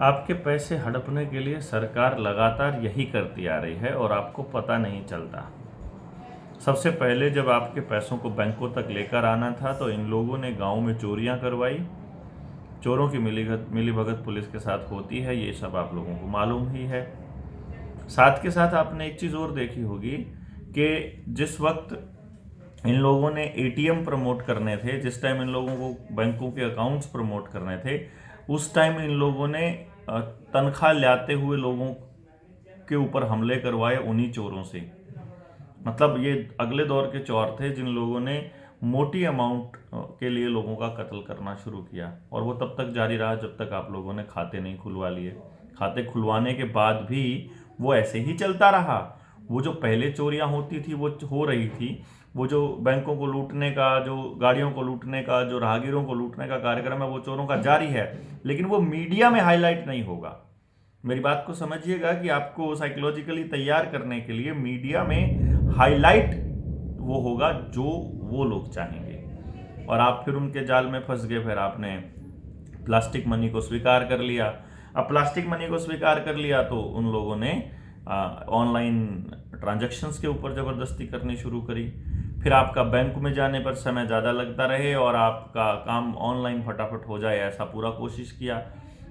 आपके पैसे हड़पने के लिए सरकार लगातार यही करती आ रही है और आपको पता नहीं चलता। सबसे पहले जब आपके पैसों को बैंकों तक लेकर आना था तो इन लोगों ने गांव में चोरियां करवाई। चोरों की मिलीभगत पुलिस के साथ होती है, ये सब आप लोगों को मालूम ही है। साथ के साथ आपने एक चीज़ और देखी होगी कि जिस वक्त इन लोगों ने एटीएम प्रमोट करने थे, जिस टाइम इन लोगों को बैंकों के अकाउंट्स प्रमोट करने थे, उस टाइम इन लोगों ने तनख्वाह लाते हुए लोगों के ऊपर हमले करवाए उन्हीं चोरों से। मतलब ये अगले दौर के चोर थे जिन लोगों ने मोटी अमाउंट के लिए लोगों का कत्ल करना शुरू किया, और वो तब तक जारी रहा जब तक आप लोगों ने खाते नहीं खुलवा लिए। खाते खुलवाने के बाद भी वो ऐसे ही चलता रहा। वो जो पहले चोरियां होती थी वो हो रही थी, वो जो बैंकों को लूटने का, जो गाड़ियों को लूटने का, जो राहगीरों को लूटने का कार्यक्रम है, वो चोरों का जारी है, लेकिन वो मीडिया में हाईलाइट नहीं होगा। मेरी बात को समझिएगा कि आपको साइकोलॉजिकली तैयार करने के लिए मीडिया में हाईलाइट वो होगा जो वो लोग चाहेंगे, और आप फिर उनके जाल में फंस गए। फिर आपने प्लास्टिक मनी को स्वीकार कर लिया। अब प्लास्टिक मनी को स्वीकार कर लिया तो उन लोगों ने ऑनलाइन ट्रांजैक्शंस के ऊपर ज़बरदस्ती करनी शुरू करी। फिर आपका बैंक में जाने पर समय ज़्यादा लगता रहे और आपका काम ऑनलाइन फटाफट हो जाए, ऐसा पूरा कोशिश किया।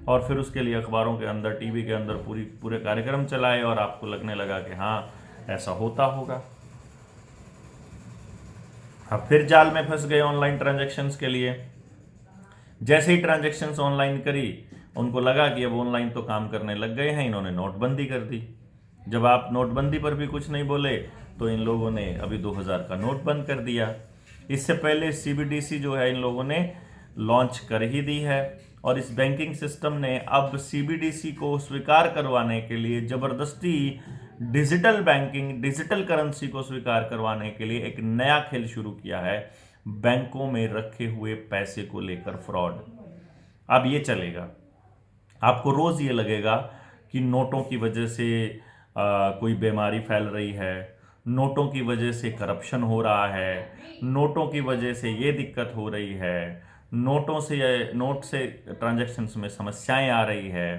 और फिर उसके लिए अखबारों के अंदर, टीवी के अंदर पूरे कार्यक्रम चलाए, और आपको लगने लगा कि हाँ ऐसा होता होगा। अब फिर जाल में फंस गए ऑनलाइन ट्रांजैक्शंस के लिए। जैसे ही ट्रांजैक्शंस ऑनलाइन करी, उनको लगा कि अब ऑनलाइन तो काम करने लग गए हैं, इन्होंने नोटबंदी कर दी। जब आप नोटबंदी पर भी कुछ नहीं बोले तो इन लोगों ने अभी 2000 का नोट बंद कर दिया। इससे पहले सीबीडीसी जो है इन लोगों ने लॉन्च कर ही दी है, और इस बैंकिंग सिस्टम ने अब सीबीडीसी को स्वीकार करवाने के लिए ज़बरदस्ती डिजिटल बैंकिंग, डिजिटल करेंसी को स्वीकार करवाने के लिए एक नया खेल शुरू किया है, बैंकों में रखे हुए पैसे को लेकर फ्रॉड। अब ये चलेगा, आपको रोज़ ये लगेगा कि नोटों की वजह से कोई बीमारी फैल रही है, नोटों की वजह से करप्शन हो रहा है, नोटों की वजह से ये दिक्कत हो रही है, नोट से ट्रांजैक्शंस में समस्याएं आ रही है।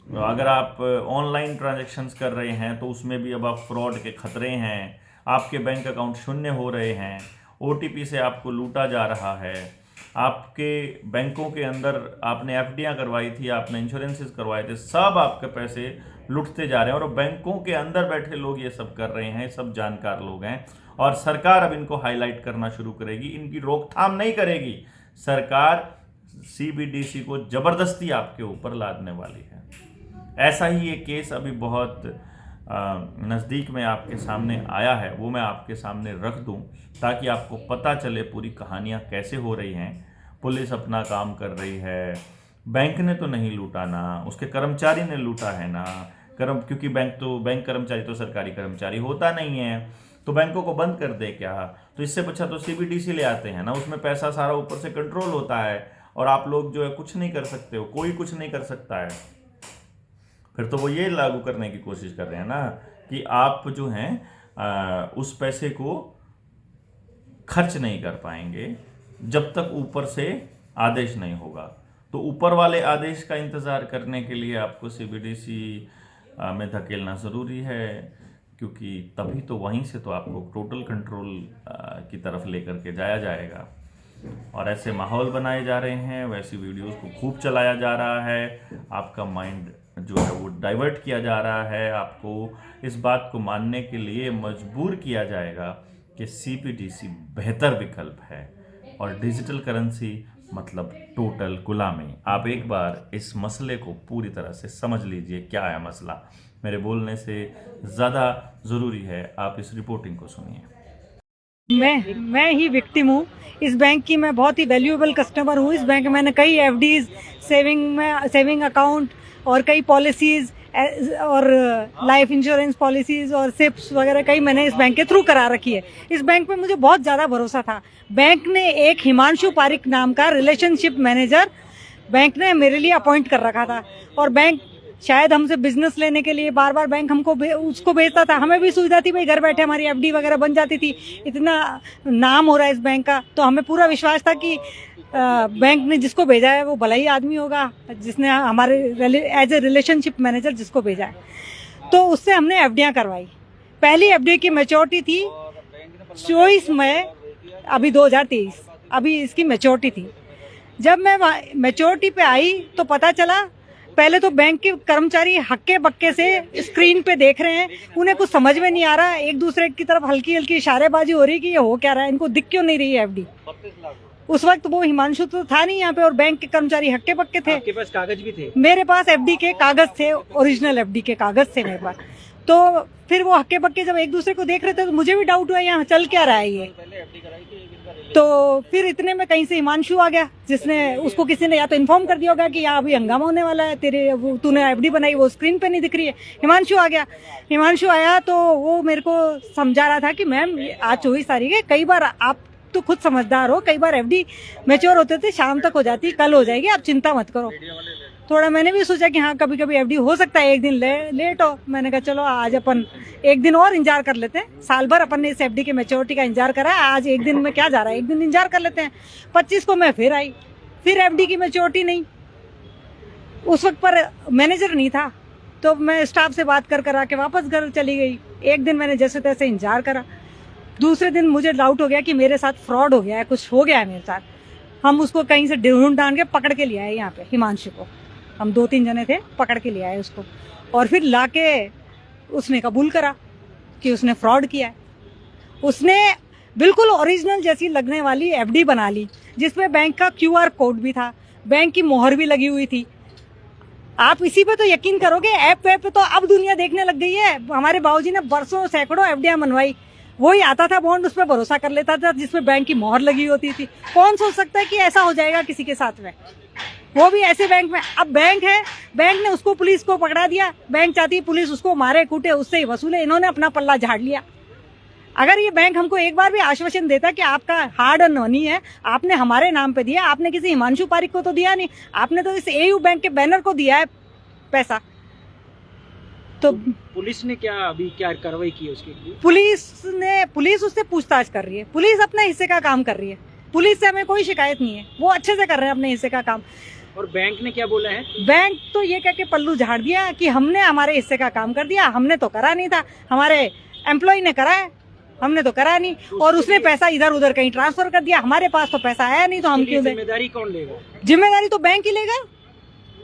अगर आप ऑनलाइन ट्रांजैक्शंस कर रहे हैं तो उसमें भी अब आप फ्रॉड के खतरे हैं, आपके बैंक अकाउंट शून्य हो रहे हैं, ओटीपी से आपको लूटा जा रहा है, आपके बैंकों के अंदर आपने एफडियां करवाई थी, आपने इंश्योरेंसेस करवाए थे, सब आपके पैसे लुटते जा रहे हैं, और बैंकों के अंदर बैठे लोग ये सब कर रहे हैं, सब जानकार लोग हैं। और सरकार अब इनको हाईलाइट करना शुरू करेगी, इनकी रोकथाम नहीं करेगी। सरकार सीबीडीसी को जबरदस्ती आपके ऊपर लादने वाली है। ऐसा ही एक केस अभी बहुत नज़दीक में आपके सामने आया है, वो मैं आपके सामने रख दूं ताकि आपको पता चले पूरी कहानियां कैसे हो रही हैं। पुलिस अपना काम कर रही है, बैंक ने तो नहीं लूटा ना, उसके कर्मचारी ने लूटा है ना। क्योंकि बैंक कर्मचारी तो सरकारी कर्मचारी होता नहीं है, तो बैंकों को बंद कर दे क्या? तो इससे अच्छा तो सीबीडीसी ले आते हैं ना, उसमें पैसा सारा ऊपर से कंट्रोल होता है, और आप लोग जो है कुछ नहीं कर सकते हो, कोई कुछ नहीं कर सकता है। फिर तो वो ये लागू करने की कोशिश कर रहे हैं ना कि आप जो हैं उस पैसे को खर्च नहीं कर पाएंगे जब तक ऊपर से आदेश नहीं होगा। तो ऊपर वाले आदेश का इंतज़ार करने के लिए आपको सीबीडीसी में धकेलना ज़रूरी है, क्योंकि तभी तो वहीं से तो आपको टोटल कंट्रोल की तरफ लेकर के जाया जाएगा। और ऐसे माहौल बनाए जा रहे हैं, वैसी वीडियोस को खूब चलाया जा रहा है, आपका माइंड जो है वो डाइवर्ट किया जा रहा है, आपको इस बात को मानने के लिए मजबूर किया जाएगा कि सीबीडीसी बेहतर विकल्प है, और डिजिटल करेंसी मतलब टोटल गुलामी। आप एक बार इस मसले को पूरी तरह से समझ लीजिए, क्या है मसला। मेरे बोलने से ज़्यादा ज़रूरी है आप इस रिपोर्टिंग को सुनिए। मैं ही विक्टिम हूँ इस बैंक की। मैं बहुत ही वैल्यूएबल कस्टमर हूँ इस बैंक में। मैंने कई एफडीज, सेविंग अकाउंट और कई पॉलिसीज और लाइफ इंश्योरेंस पॉलिसीज और सिप्स वगैरह कई मैंने इस बैंक के थ्रू करा रखी है। इस बैंक पे मुझे बहुत ज़्यादा भरोसा था। बैंक ने एक हिमांशु पारिक नाम का रिलेशनशिप मैनेजर बैंक ने मेरे लिए अपॉइंट कर रखा था, और बैंक शायद हमसे बिजनेस लेने के लिए बार बार बैंक हमको उसको भेजता था। हमें भी सुविधा थी, भाई घर बैठे हमारी एफडी वगैरह बन जाती थी। इतना नाम हो रहा है इस बैंक का, तो हमें पूरा विश्वास था कि बैंक ने जिसको भेजा है वो भला ही आदमी होगा, जिसने हमारे एज ए रिलेशनशिप मैनेजर जिसको भेजा है, तो उससे हमने एफडियां करवाई। पहली एफडी की मैच्योरिटी थी 24 मई अभी 2023, अभी इसकी मैच्योरिटी थी। जब मैं मैच्योरिटी पे आई तो पता चला, पहले तो बैंक के कर्मचारी हक्के बक्के से स्क्रीन पे देख रहे हैं, उन्हें कुछ समझ में नहीं आ रहा, एक दूसरे की तरफ हल्की हल्की इशारेबाजी हो रही कि ये हो क्या रहा है, इनको दिख क्यों नहीं रही है एफडी। उस वक्त वो हिमांशु तो था नहीं यहाँ पे, और बैंक के कर्मचारी हक्के बक्के थे। आपके पास कागज भी थे? मेरे पास एफडी के कागज थे, ओरिजिनल एफडी के कागज थे मेरे पास। तो फिर वो हक्के बक्के जब एक दूसरे को देख रहे थे तो मुझे भी डाउट हुआ यहाँ चल क्या रहा है ये। तो फिर इतने में कहीं से हिमांशु आ गया, जिसने उसको किसी ने या तो इन्फॉर्म कर दिया होगा कि यहाँ अभी हंगामा होने वाला है, तेरे तूने एफडी बनाई वो स्क्रीन पे नहीं दिख रही है। हिमांशु आ गया, हिमांशु आया तो वो मेरे को समझा रहा था कि मैम आज 24 तारीख है, कई बार आप तो खुद समझदार हो, कई बार एफडी मैच्योर होते थे शाम तक हो जाती, कल हो जाएगी, आप चिंता मत करो। थोड़ा मैंने भी सोचा कि हाँ कभी कभी एफडी हो सकता है एक दिन लेट हो। मैंने कहा चलो आज अपन एक दिन और इंतजार कर लेते हैं, साल भर अपन ने इस एफडी के मैच्योरिटी का इंतजार करा है, आज एक दिन में क्या जा रहा है, एक दिन इंतजार कर लेते हैं। 25 को मैं फिर आई, फिर एफडी की मैच्योरिटी नहीं। उस वक्त पर मैनेजर नहीं था तो मैं स्टाफ से बात कर आके वापस घर चली गई। एक दिन मैंने जैसे तैसे इंतजार करा, दूसरे दिन मुझे डाउट हो गया कि मेरे साथ फ्रॉड हो गया है, कुछ हो गया है मेरे साथ। हम उसको कहीं से ढूंढ ढांड के पकड़ के ले आए यहाँ पे, हिमांशु को हम 2-3 जने थे, पकड़ के ले आए उसको, और फिर लाके उसने कबूल करा कि उसने फ्रॉड किया है। उसने बिल्कुल ओरिजिनल जैसी लगने वाली एफडी बना ली, जिसमें बैंक का QR कोड भी था, बैंक की मोहर भी लगी हुई थी। आप इसी पे तो यकीन करोगे, ऐप पे तो अब दुनिया देखने लग गई है। हमारे बाबूजी ने बरसों सैकड़ों एफडियां बनवाई, वही आता था बॉन्ड, उस पर भरोसा कर लेता था, जिसमें बैंक की मोहर लगी होती थी। कौन सोच सकता है कि ऐसा हो जाएगा किसी के साथ में, वो भी ऐसे बैंक में। अब बैंक है, बैंक ने उसको पुलिस को पकड़ा दिया, बैंक चाहती पुलिस उसको मारे कूटे उससे ही वसूले, इन्होंने अपना पल्ला झाड़ लिया। अगर ये बैंक हमको एक बार भी आश्वासन देता कि आपका हार्ड अर्न मनी है, आपने हमारे नाम पे दिया, आपने किसी हिमांशु पारिक को तो दिया नहीं, आपने तो इस AU बैंक के बैनर को दिया है पैसा। तो पुलिस ने क्या कार्रवाई की उसके लिए? पुलिस उससे पूछताछ कर रही है, पुलिस अपने हिस्से का काम कर रही है, पुलिस से हमें कोई शिकायत नहीं है, वो अच्छे से कर रहे हैं अपने हिस्से का काम। और बैंक ने क्या बोला है? बैंक तो ये कह के पल्लू झाड़ दिया कि हमने हमारे हिस्से का काम कर दिया, हमने तो करा नहीं था, हमारे एम्प्लॉय ने करा है, हमने तो करा नहीं, और उसने पैसा इधर उधर कहीं ट्रांसफर कर दिया, हमारे पास तो पैसा आया नहीं, तो हम क्यों दें? जिम्मेदारी कौन लेगा? जिम्मेदारी तो बैंक ही लेगा,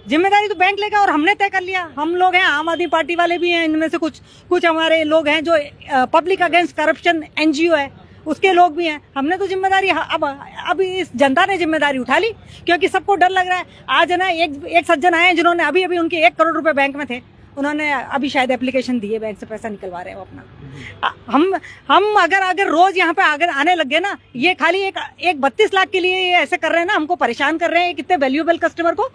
जिम्मेदारी तो बैंक लेगा, और हमने तय कर लिया। हम लोग हैं, आम आदमी पार्टी वाले भी हैं, इनमें से कुछ हमारे लोग हैं जो पब्लिक अगेंस्ट करप्शन NGO है, उसके लोग भी हैं। हमने तो जिम्मेदारी अब इस जनता ने जिम्मेदारी उठा ली, क्योंकि सबको डर लग रहा है। आज है ना एक सज्जन आए हैं जिन्होंने अभी उनके 1 करोड़ रुपए बैंक में थे, उन्होंने अभी शायद एप्लीकेशन दी है, बैंक से पैसा निकलवा रहे हैं वो अपना। हम अगर रोज यहाँ पे अगर आने लग गए ना, ये खाली एक 32 लाख के लिए ये ऐसे कर रहे हैं ना, हमको परेशान कर रहे हैं कितने वैल्यूएबल कस्टमर को।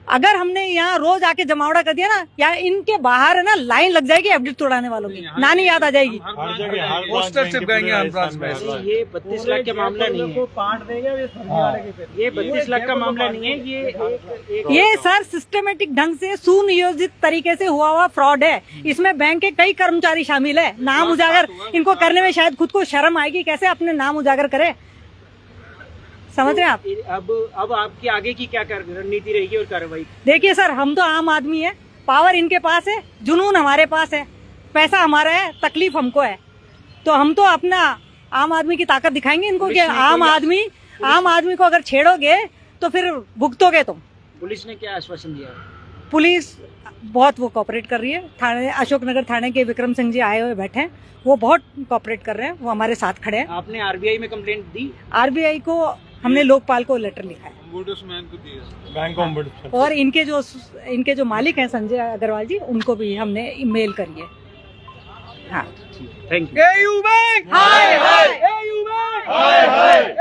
अगर हमने यहाँ रोज आके जमावड़ा कर दिया ना, या इनके बाहर है ना लाइन लग जाएगी एफडी तोड़ाने वालों की, नानी याद आ जाएगी। पोस्टर चिपकाएंगे हर ब्रांच में। ये 32 लाख का मामला नहीं है, ये 32 लाख का मामला नहीं है, ये सर सिस्टमेटिक ढंग से सुनियोजित तरीके से हुआ फ्रॉड है। इसमें बैंक के कई कर्मचारी शामिल है, नाम उजागर इनको करने में शायद खुद को शर्म आएगी, कैसे अपने नाम उजागर करे, समझ रहे हैं आप? अब आपकी आगे की क्या रणनीति रहेगी और कार्रवाई? देखिए सर, हम तो आम आदमी है, पावर इनके पास है, जुनून हमारे पास है, पैसा हमारा है, तकलीफ हमको है, तो हम तो अपना आम आदमी की ताकत दिखाएंगे इनको कि आम आदमी को अगर छेड़ोगे तो फिर भुगतोगे तुम। पुलिस ने क्या आश्वासन दिया? पुलिस बहुत वो कोऑपरेट कर रही है, थाने अशोकनगर थाने के विक्रम सिंह जी आए हुए बैठे हैं, वो बहुत कोऑपरेट कर रहे हैं, वो हमारे साथ खड़े हैं। आपने RBI में कंप्लेंट दी? RBI को हमने लोकपाल को लेटर लिखा है, बैंक और इनके जो मालिक हैं संजय अग्रवाल जी, उनको भी हमने ईमेल करी है। हाँ, thank you. AU bank hi hi, AU bank hi hi.